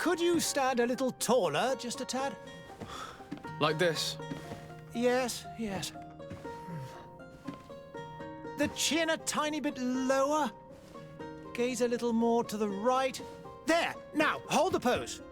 Could you stand a little taller, just a tad? Like this? Yes, yes. The chin a tiny bit lower. Gaze a little more to the right. There! Now, hold the pose.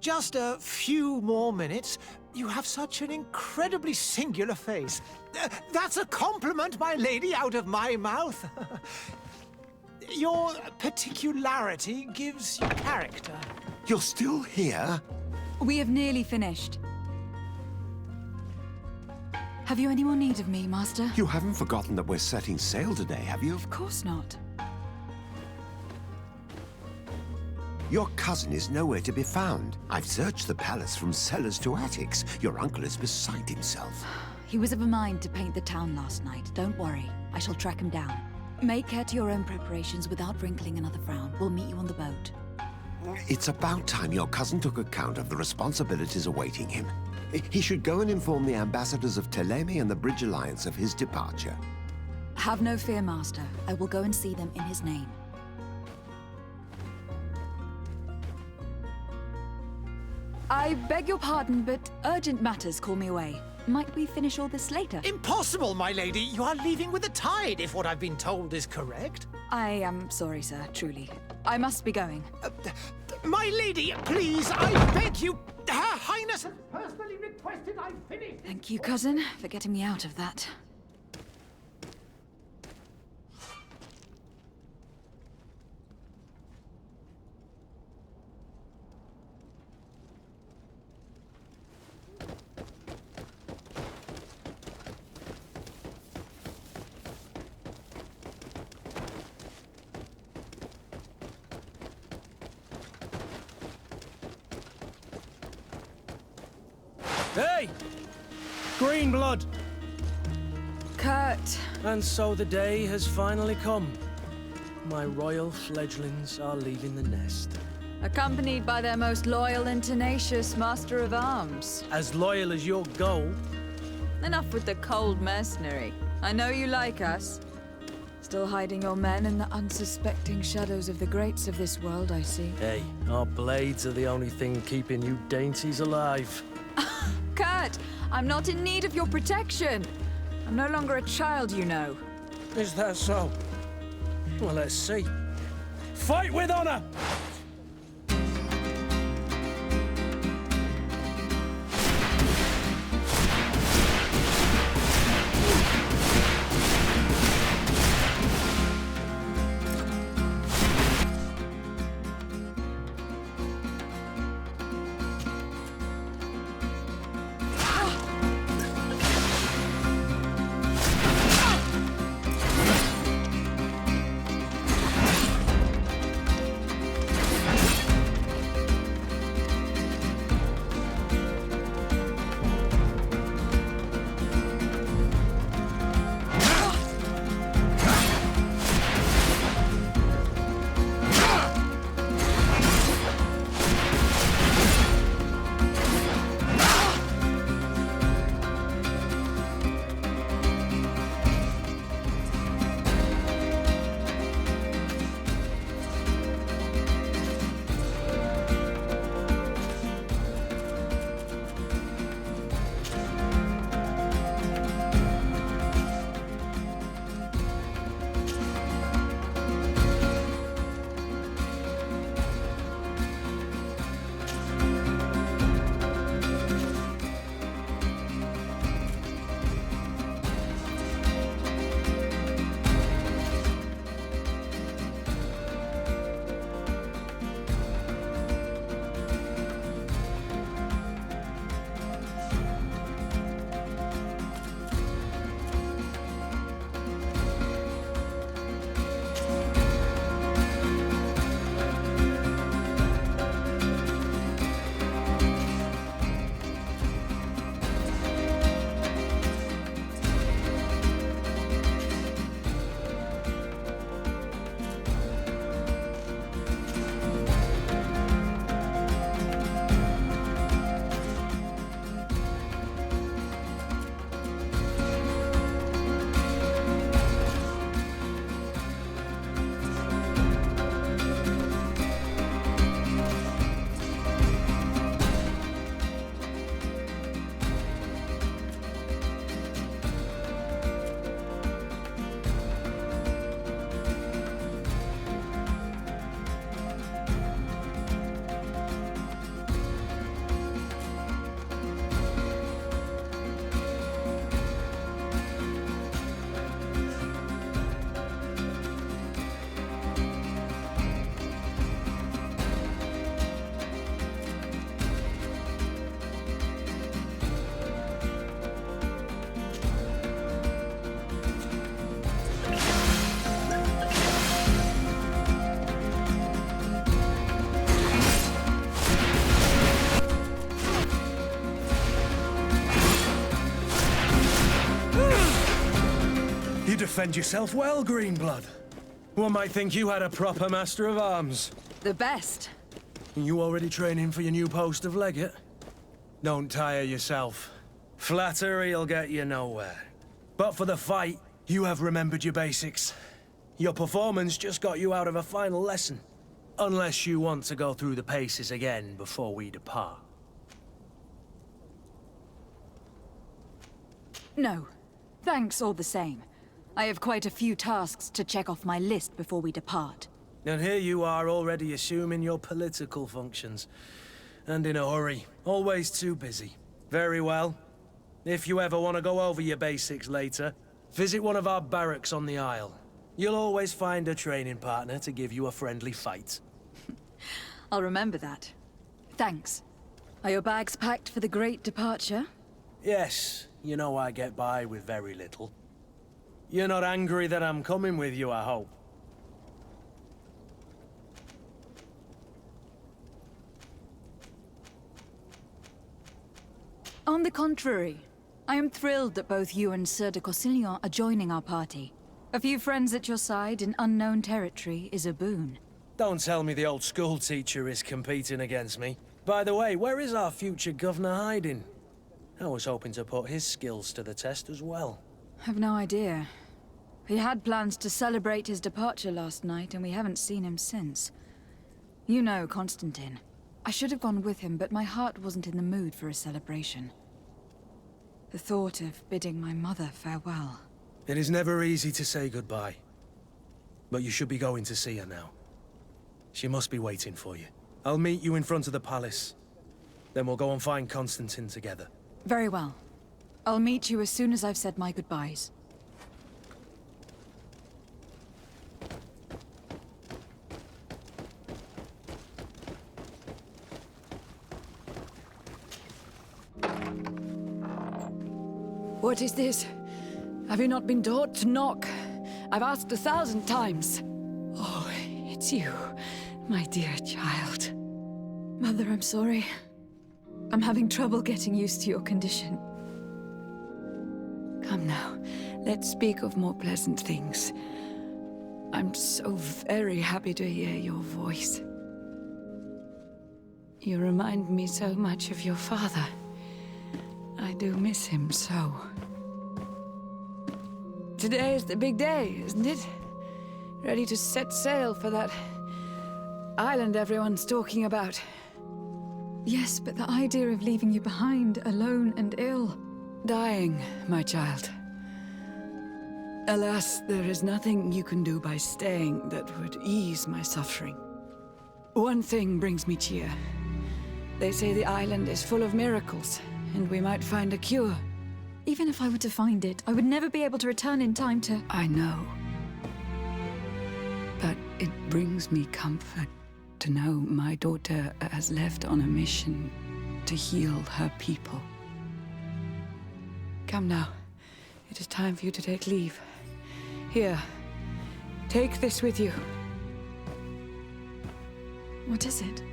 Just a few more minutes. You have such an incredibly singular face. That's a compliment, my lady, out of my mouth. Your particularity gives you character. You're still here? We have nearly finished. Have you any more need of me, Master? You haven't forgotten that we're setting sail today, have you? Of course not. Your cousin is nowhere to be found. I've searched the palace from cellars to attics. Your uncle is beside himself. He was of a mind to paint the town last night. Don't worry. I shall track him down. Make care to your own preparations without wrinkling another frown. We'll meet you on the boat. It's about time your cousin took account of the responsibilities awaiting him. He should go and inform the ambassadors of Teleme and the Bridge Alliance of his departure. Have no fear, Master. I will go and see them in his name. I beg your pardon, but urgent matters call me away. Might we finish all this later? Impossible, my lady. You are leaving with the tide, if what I've been told is correct. I am sorry, sir, truly. I must be going. My lady, please, I beg you. Her Highness has personally requested I finish. Thank you, cousin, for getting me out of that. Hey! Green blood! Kurt. And so the day has finally come. My royal fledglings are leaving the nest. Accompanied by their most loyal and tenacious Master of Arms. As loyal as your goal. Enough with the cold mercenary. I know you like us. Still hiding your men in the unsuspecting shadows of the greats of this world, I see. Hey, our blades are the only thing keeping you dainties alive. Kurt, I'm not in need of your protection. I'm no longer a child, you know. Is that so? Well, let's see. Fight with honor! You defend yourself well, Greenblood. One might think you had a proper Master of Arms. The best. You already training for your new post of legate? Don't tire yourself. Flattery'll get you nowhere. But for the fight, You have remembered your basics. Your performance just got you out of a final lesson. Unless you want to go through the paces again before we depart. No. Thanks all the same. I have quite a few tasks to check off my list before we depart. And here you are already assuming your political functions. And in a hurry. Always too busy. Very well. If you ever want to go over your basics later, visit one of our barracks on the Isle. You'll always find a training partner to give you a friendly fight. I'll remember that. Thanks. Are your bags packed for the great departure? Yes, you know I get by with very little. You're not angry that I'm coming with you, I hope. On the contrary, I am thrilled that both you and Sir de Corsillon are joining our party. A few friends at your side in unknown territory is a boon. Don't tell me the old school teacher is competing against me. By the way, where is our future governor hiding? I was hoping to put his skills to the test as well. I've no idea. He had plans to celebrate his departure last night, and we haven't seen him since. You know Constantine. I should have gone with him, but my heart wasn't in the mood for a celebration. The thought of bidding my mother farewell. It is never easy to say goodbye. But you should be going to see her now. She must be waiting for you. I'll meet you in front of the palace. Then we'll go and find Constantine together. Very well. I'll meet you as soon as I've said my goodbyes. What is this? Have you not been taught to knock? I've asked 1,000 times. Oh, it's you, my dear child. Mother, I'm sorry. I'm having trouble getting used to your condition. Come now, let's speak of more pleasant things. I'm so very happy to hear your voice. You remind me so much of your father. I do miss him so. Today is the big day, isn't it? Ready to set sail for that island everyone's talking about. Yes, but the idea of leaving you behind, alone and ill... Dying, my child. Alas, there is nothing you can do by staying that would ease my suffering. One thing brings me cheer. They say the island is full of miracles, and we might find a cure. Even if I were to find it, I would never be able to return in time to... I know. But it brings me comfort to know my daughter has left on a mission to heal her people. Come now. It is time for you to take leave. Here. Take this with you. What is it?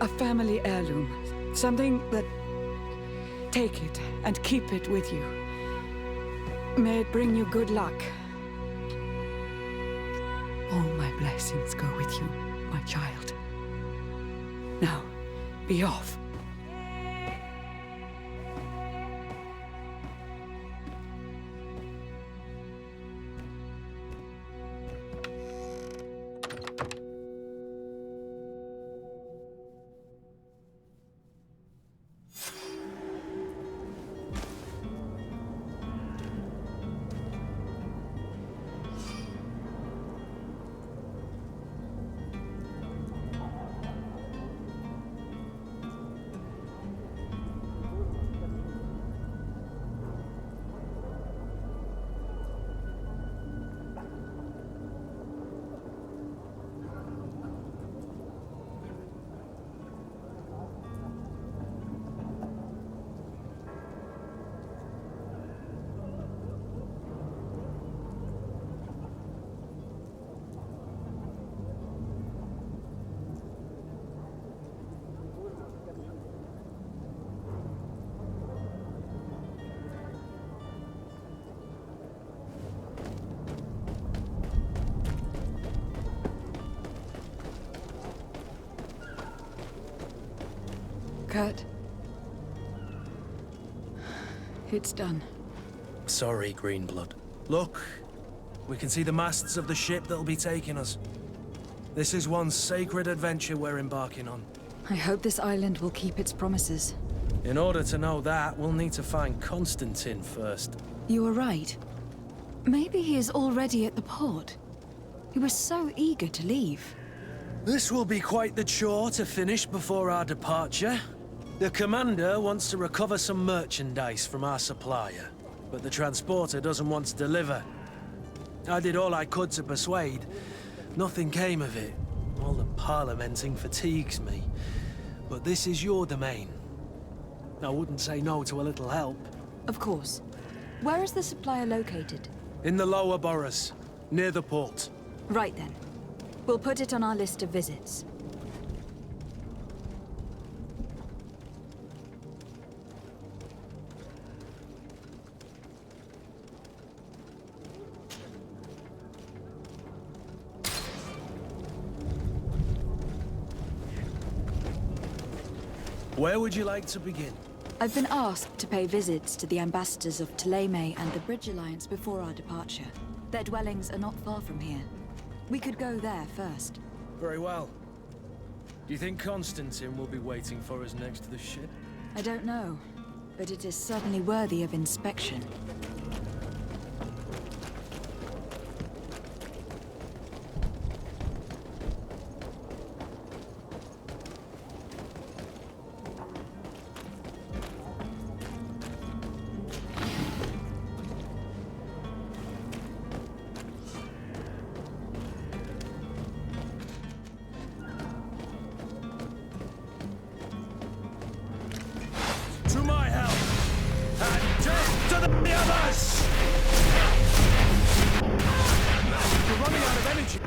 A family heirloom. Something that... Take it and keep it with you. May it bring you good luck. All my blessings go with you, my child. Now, be off. Kurt. It's done. Sorry, Greenblood. Look, we can see the masts of the ship that'll be taking us. This is one sacred adventure we're embarking on. I hope this island will keep its promises. In order to know that, we'll need to find Constantine first. You were right. Maybe he is already at the port. He was so eager to leave. This will be quite the chore to finish before our departure. The commander wants to recover some merchandise from our supplier, but the transporter doesn't want to deliver. I did all I could to persuade. Nothing came of it. All the parliamenting fatigues me. But this is your domain. I wouldn't say no to a little help. Of course. Where is the supplier located? In the lower boroughs, near the port. Right then. We'll put it on our list of visits. Where would you like to begin? I've been asked to pay visits to the ambassadors of Ptolemy and the Bridge Alliance before our departure. Their dwellings are not far from here. We could go there first. Very well. Do you think Constantine will be waiting for us next to the ship? I don't know, but it is certainly worthy of inspection. To my help! And death to the others! We're running out of energy.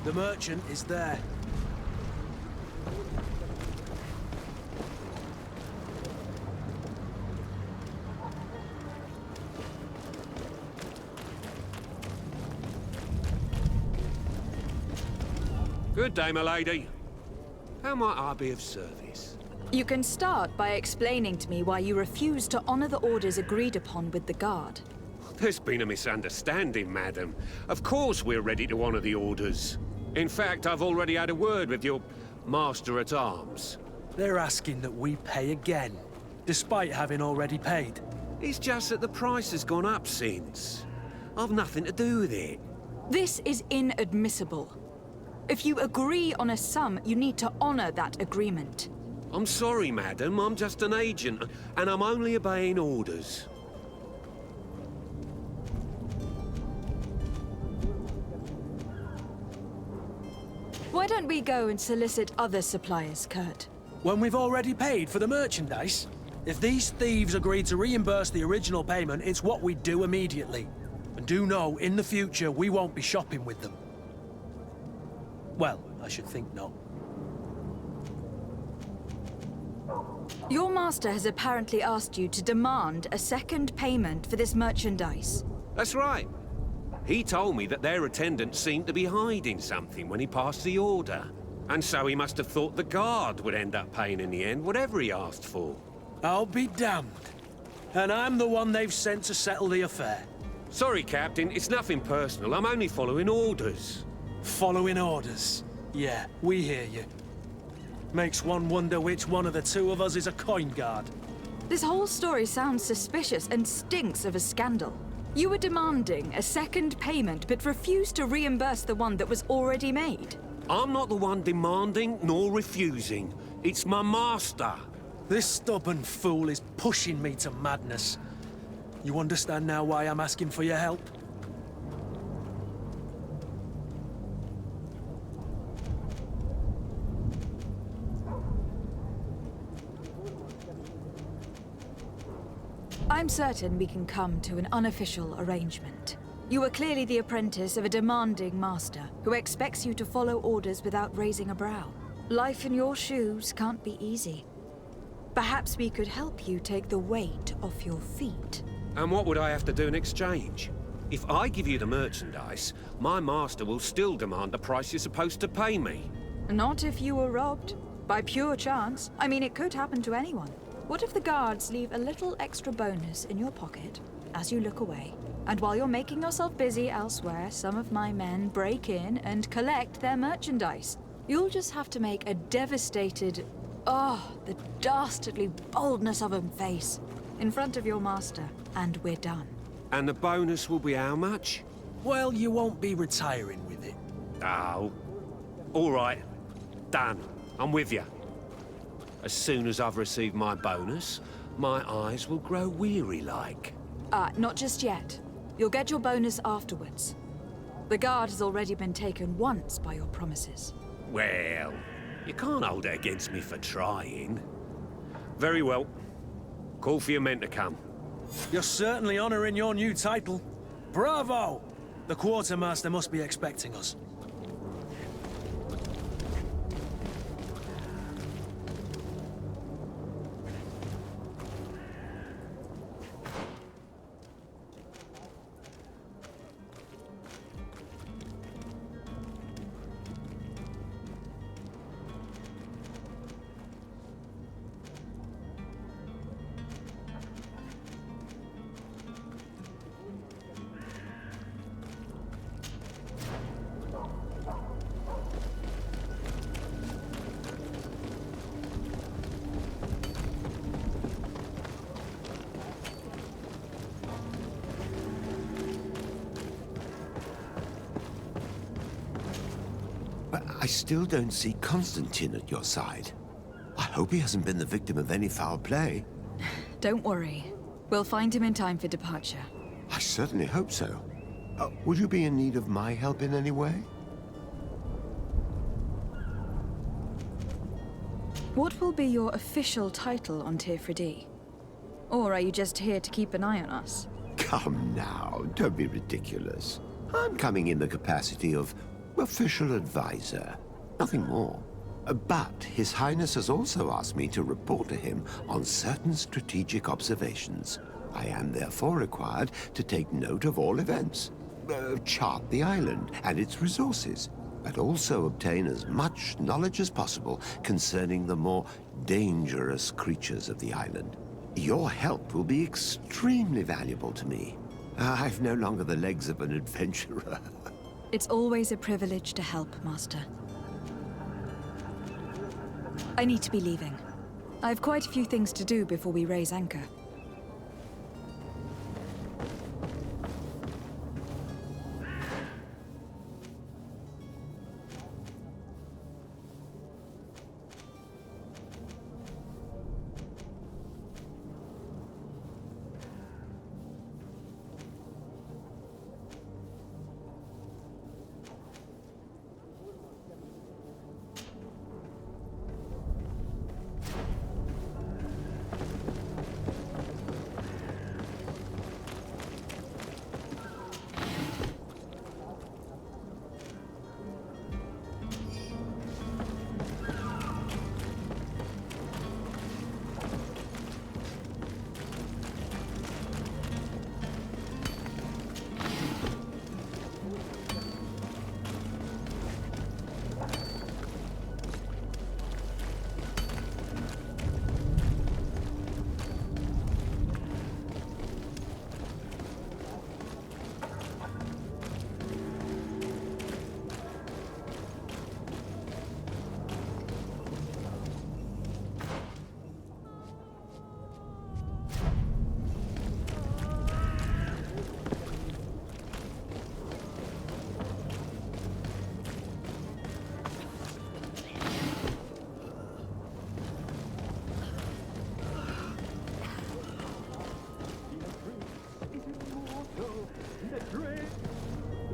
The merchant is there. Good day, my lady. How might I be of service? You can start by explaining to me why you refuse to honor the orders agreed upon with the guard. There's been a misunderstanding, madam. Of course we're ready to honor the orders. In fact, I've already had a word with your master-at-arms. They're asking that we pay again, despite having already paid. It's just that the price has gone up since. I've nothing to do with it. This is inadmissible. If you agree on a sum, you need to honor that agreement. I'm sorry, madam. I'm just an agent, and I'm only obeying orders. Why don't we go and solicit other suppliers, Kurt? When we've already paid for the merchandise? If these thieves agreed to reimburse the original payment, it's what we'd do immediately. And do know, in the future, we won't be shopping with them. Well, I should think not. Your master has apparently asked you to demand a second payment for this merchandise. That's right. He told me that their attendant seemed to be hiding something when he passed the order. And so he must have thought the guard would end up paying in the end, whatever he asked for. I'll be damned. And I'm the one they've sent to settle the affair. Sorry, Captain. It's nothing personal. I'm only following orders. Following orders. Yeah, we hear you. Makes one wonder which one of the two of us is a coin guard. This whole story sounds suspicious and stinks of a scandal. You were demanding a second payment, but refused to reimburse the one that was already made. I'm not the one demanding nor refusing. It's my master. This stubborn fool is pushing me to madness. You understand now why I'm asking for your help? I'm certain we can come to an unofficial arrangement. You are clearly the apprentice of a demanding master who expects you to follow orders without raising a brow. Life in your shoes can't be easy. Perhaps we could help you take the weight off your feet. And what would I have to do in exchange? If I give you the merchandise, my master will still demand the price you're supposed to pay me. Not if you were robbed. By pure chance. I mean, it could happen to anyone. What if the guards leave a little extra bonus in your pocket as you look away? And while you're making yourself busy elsewhere, some of my men break in and collect their merchandise. You'll just have to make a devastated, the dastardly boldness of him face in front of your master, and we're done. And the bonus will be how much? Well, you won't be retiring with it. Oh. All right. Done. I'm with you. As soon as I've received my bonus, my eyes will grow weary-like. Not just yet. You'll get your bonus afterwards. The guard has already been taken once by your promises. Well, you can't hold it against me for trying. Very well. Call for your men to come. You're certainly honoring your new title. Bravo! The quartermaster must be expecting us. But I still don't see Constantine at your side. I hope he hasn't been the victim of any foul play. Don't worry. We'll find him in time for departure. I certainly hope so. Would you be in need of my help in any way? What will be your official title on Tirfridi? Or are you just here to keep an eye on us? Come now, don't be ridiculous. I'm coming in the capacity of Official advisor. Nothing more. But His Highness has also asked me to report to him on certain strategic observations. I am therefore required to take note of all events, chart the island and its resources, but also obtain as much knowledge as possible concerning the more dangerous creatures of the island. Your help will be extremely valuable to me. I've no longer the legs of an adventurer. It's always a privilege to help, Master. I need to be leaving. I have quite a few things to do before we raise anchor.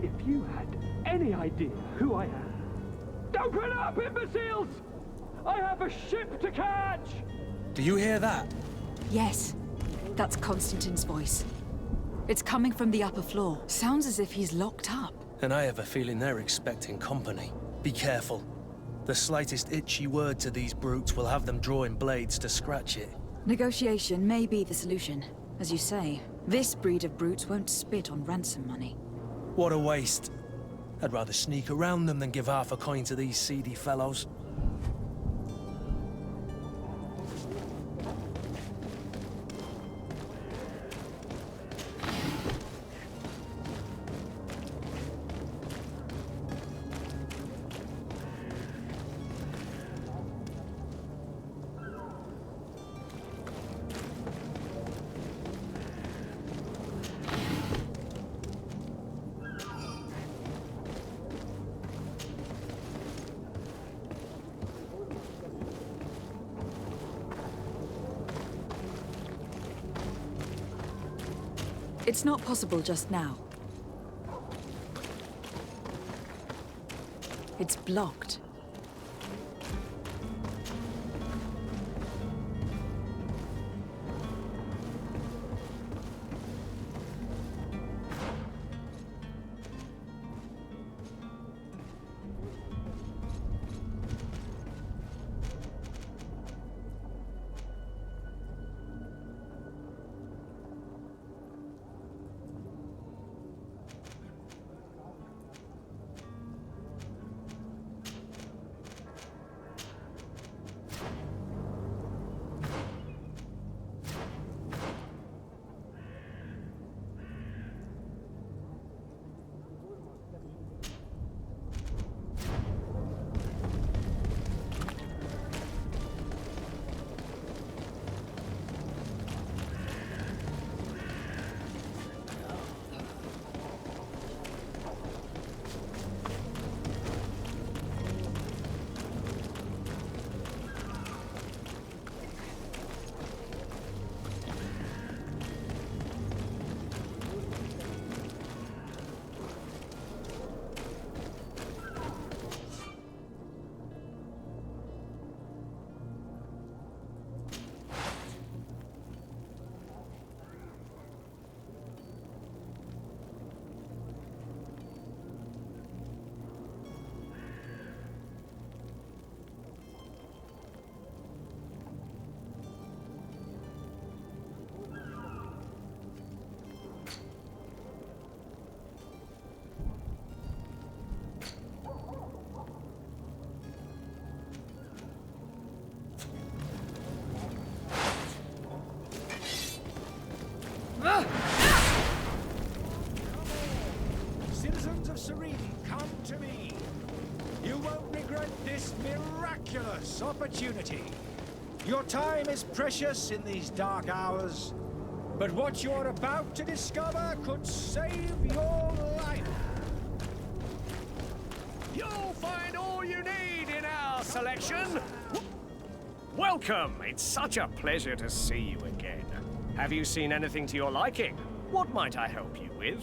If you had any idea who I am... Open up, imbeciles! I have a ship to catch! Do you hear that? Yes, that's Constantine's voice. It's coming from the upper floor. Sounds as if he's locked up. And I have a feeling they're expecting company. Be careful. The slightest itchy word to these brutes will have them drawing blades to scratch it. Negotiation may be the solution. As you say, this breed of brutes won't spit on ransom money. What a waste. I'd rather sneak around them than give half a coin to these seedy fellows. It's not possible just now. It's blocked. Citizens of Serene, come to me. You won't regret this miraculous opportunity. Your time is precious in these dark hours, but what you're about to discover could save your life. You'll find all you need in our selection. Welcome. It's such a pleasure to see you again. Have you seen anything to your liking? What might I help you with?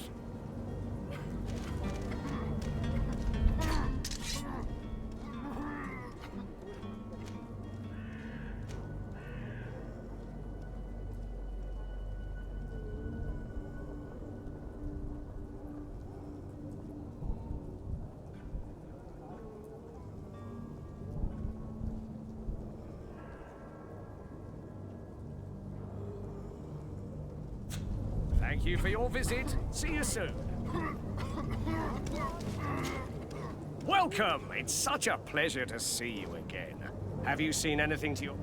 Thank you for your visit. See you soon. Welcome! It's such a pleasure to see you again. Have you seen anything to your...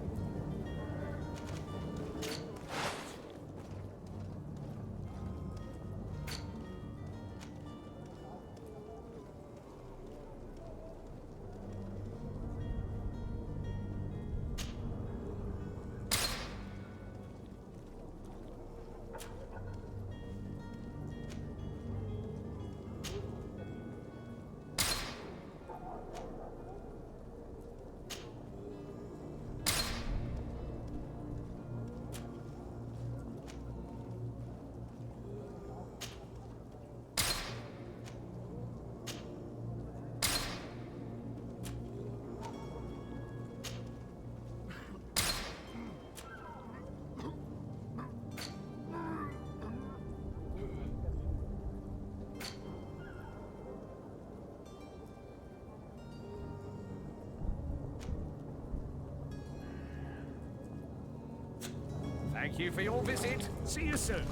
Thank you for your visit. See you soon.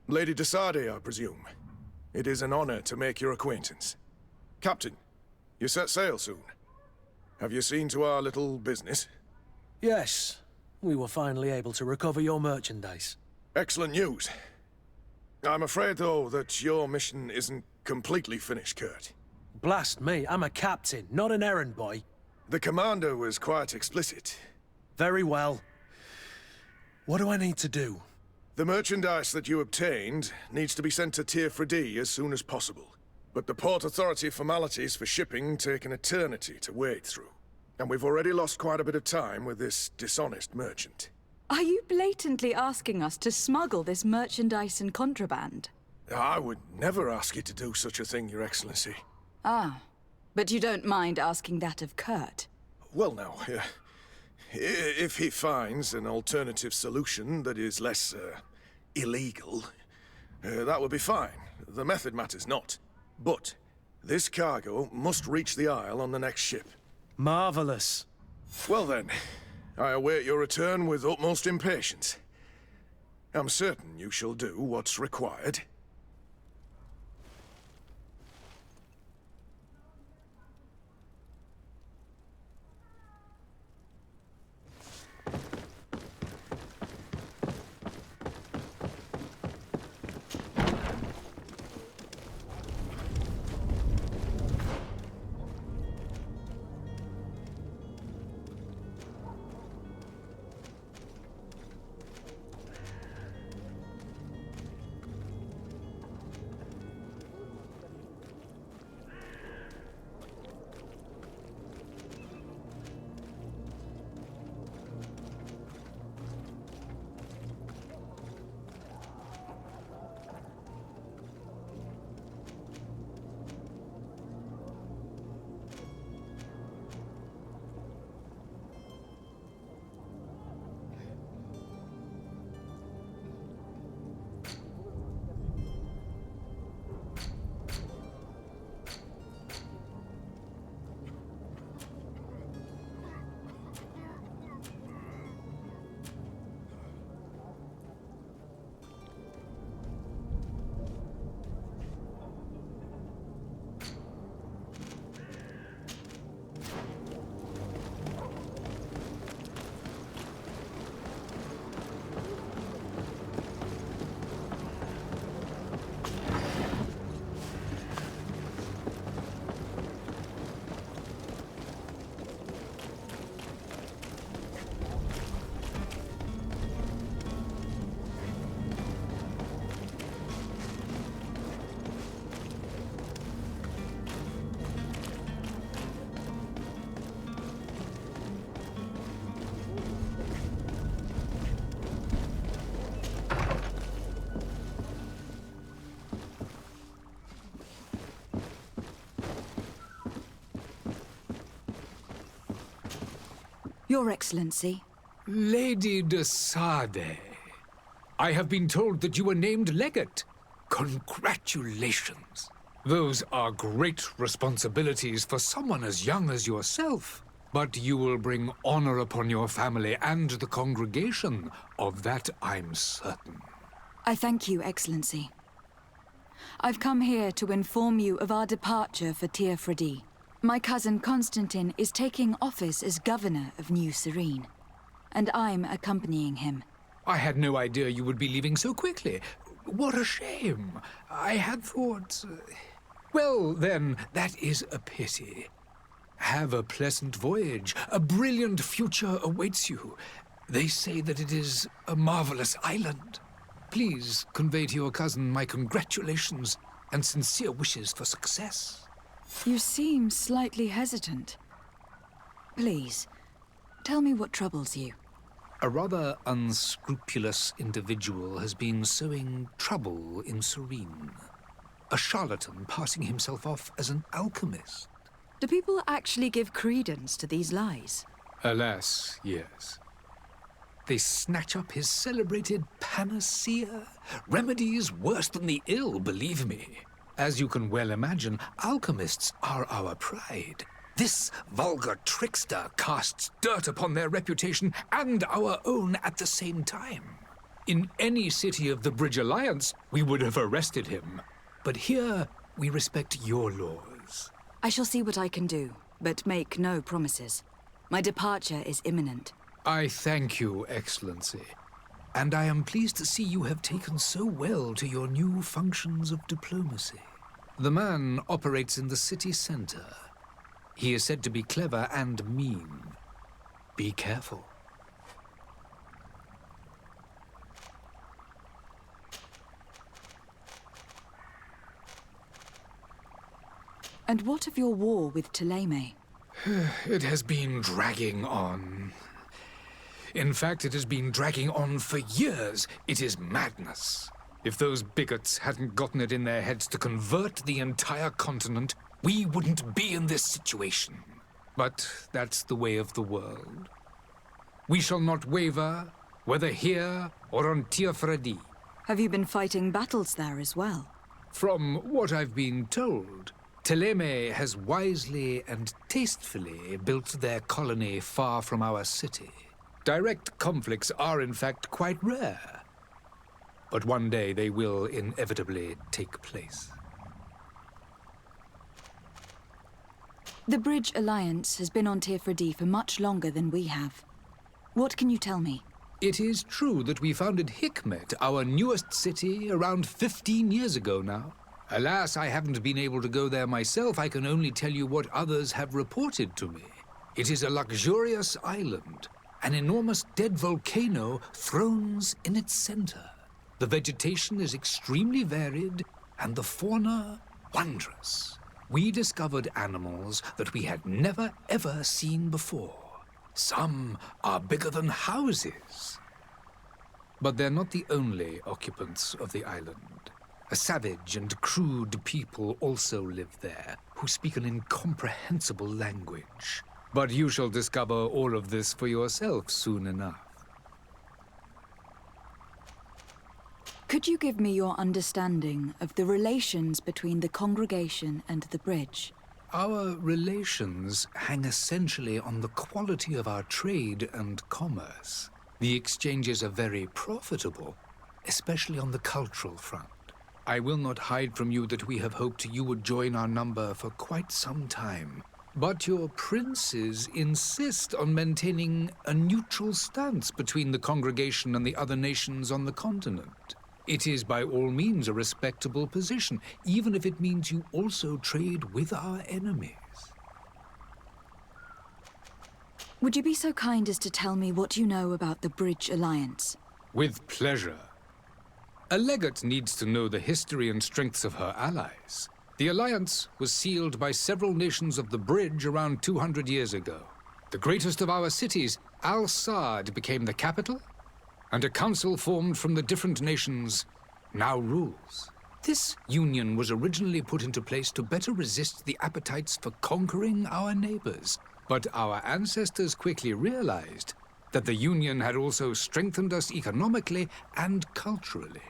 Lady de Sardet, I presume. It is an honor to make your acquaintance. Captain, you set sail soon. Have you seen to our little business? Yes, we were finally able to recover your merchandise. Excellent news. I'm afraid, though, that your mission isn't completely finished, Kurt. Blast me, I'm a captain, not an errand boy. The commander was quite explicit. Very well. What do I need to do? The merchandise that you obtained needs to be sent to Tier 4D as soon as possible. But the Port Authority formalities for shipping take an eternity to wade through. And we've already lost quite a bit of time with this dishonest merchant. Are you blatantly asking us to smuggle this merchandise and contraband? I would never ask you to do such a thing, Your Excellency. Ah, but you don't mind asking that of Kurt? Well, now, if he finds an alternative solution that is less, illegal, that would be fine. The method matters not. But this cargo must reach the Isle on the next ship. Marvelous. Well then, I await your return with utmost impatience. I'm certain you shall do what's required. Your Excellency. Lady de Sade, I have been told that you were named legate. Congratulations. Those are great responsibilities for someone as young as yourself. But you will bring honor upon your family and the congregation. Of that I'm certain. I thank you, Excellency. I've come here to inform you of our departure for Teofredi. My cousin Constantine is taking office as governor of New Serene, and I'm accompanying him. I had no idea you would be leaving so quickly. What a shame. I had thought... Well, then, that is a pity. Have a pleasant voyage. A brilliant future awaits you. They say that it is a marvelous island. Please convey to your cousin my congratulations and sincere wishes for success. You seem slightly hesitant. Please, tell me what troubles you. A rather unscrupulous individual has been sowing trouble in Serene. A charlatan passing himself off as an alchemist. Do people actually give credence to these lies? Alas, yes. They snatch up his celebrated panacea. Remedies worse than the ill, believe me. As you can well imagine, alchemists are our pride. This vulgar trickster casts dirt upon their reputation and our own at the same time. In any city of the Bridge Alliance, we would have arrested him. But here, we respect your laws. I shall see what I can do, but make no promises. My departure is imminent. I thank you, Excellency. And I am pleased to see you have taken so well to your new functions of diplomacy. The man operates in the city center. He is said to be clever and mean. Be careful. And what of your war with Ptolemy? It has been dragging on. In fact, it has been dragging on for years. It is madness. If those bigots hadn't gotten it in their heads to convert the entire continent, we wouldn't be in this situation. But that's the way of the world. We shall not waver, whether here or on Teofredi. Have you been fighting battles there as well? From what I've been told, Ptolemy has wisely and tastefully built their colony far from our city. Direct conflicts are, in fact, quite rare. But one day they will inevitably take place. The Bridge Alliance has been on Teofredi for much longer than we have. What can you tell me? It is true that we founded Hikmet, our newest city, around 15 years ago now. Alas, I haven't been able to go there myself. I can only tell you what others have reported to me. It is a luxurious island. An enormous dead volcano thrones in its center. The vegetation is extremely varied, and the fauna wondrous. We discovered animals that we had never ever seen before. Some are bigger than houses. But they're not the only occupants of the island. A savage and crude people also live there, who speak an incomprehensible language. But you shall discover all of this for yourself soon enough. Could you give me your understanding of the relations between the congregation and the bridge? Our relations hang essentially on the quality of our trade and commerce. The exchanges are very profitable, especially on the cultural front. I will not hide from you that we have hoped you would join our number for quite some time. But your princes insist on maintaining a neutral stance between the congregation and the other nations on the continent. It is by all means a respectable position, even if it means you also trade with our enemies. Would you be so kind as to tell me what you know about the Bridge Alliance? With pleasure. A legate needs to know the history and strengths of her allies. The alliance was sealed by several nations of the Bridge around 200 years ago. The greatest of our cities, Al-Saad, became the capital, and a council formed from the different nations now rules. This union was originally put into place to better resist the appetites for conquering our neighbors. But our ancestors quickly realized that the Union had also strengthened us economically and culturally.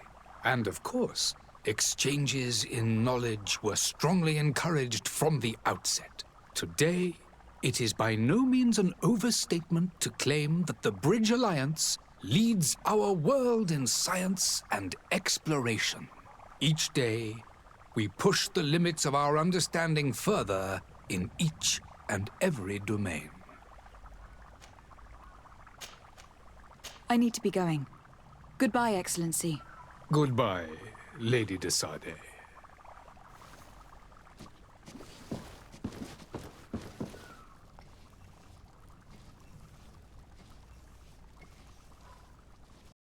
And of course, exchanges in knowledge were strongly encouraged from the outset. Today, it is by no means an overstatement to claim that the Bridge Alliance leads our world in science and exploration. Each day, we push the limits of our understanding further in each and every domain. I need to be going. Goodbye, Excellency. Goodbye, Lady de Sade.